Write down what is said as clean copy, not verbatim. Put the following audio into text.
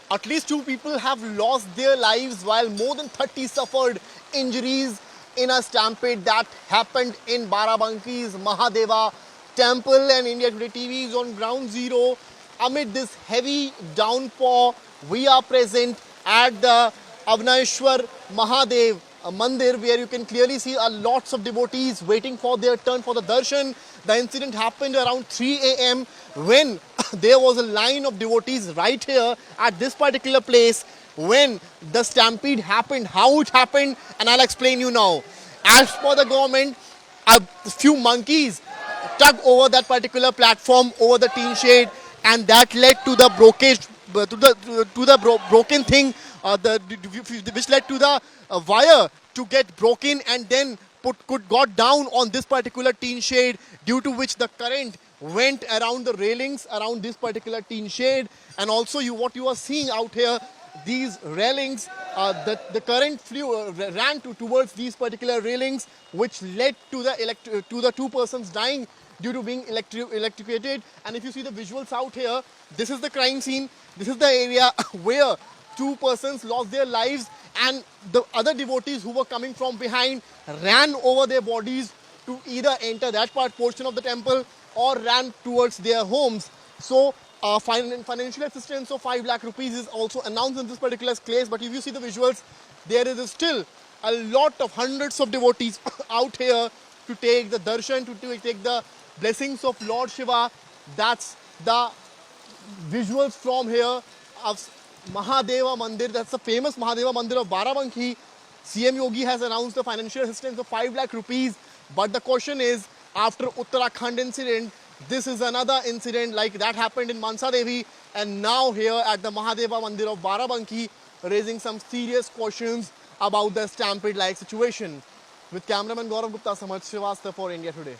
At least 2 people have lost their lives while more than 30 suffered injuries in a stampede that happened in Barabanki's Mahadeva temple. And India Today TV is on ground zero. Amid this heavy downpour, we are present at the Avnashwar Mahadev Mandir, where you can clearly see lots of devotees waiting for their turn for the darshan. The incident happened around 3 a.m. when there was a line of devotees right here at this particular place when the stampede happened. How it happened, and I'll explain you now. As per the government, a few monkeys tug over that particular platform over the tin shade, and that led to the broken thing, which led to the wire to get broken, and then got down on this particular tin shade, due to which the current went around the railings around this particular tin shade. And also what you are seeing out here, these railings, the current ran towards these particular railings, which led to the 2 persons dying due to being electrocuted. And if you see the visuals out here, this is the crime scene. This is the area where 2 persons lost their lives, and the other devotees who were coming from behind ran over their bodies to either enter that portion of the temple or ran towards their homes. So financial assistance of 5 lakh rupees is also announced in this particular case. But if you see the visuals, there is still a lot of hundreds of devotees out here to take the darshan, to take the blessings of Lord Shiva. That's the visuals from here of Mahadeva Mandir. That's the famous Mahadeva Mandir of Barabanki. CM Yogi has announced the financial assistance of 5 lakh rupees. But the question is, after Uttarakhand incident, this is another incident like that happened in Mansa Devi, and now here at the Mahadeva Mandir of Barabanki, raising some serious questions about the stampede-like situation. With cameraman Gaurav Gupta, Samaj Srivastava for India Today.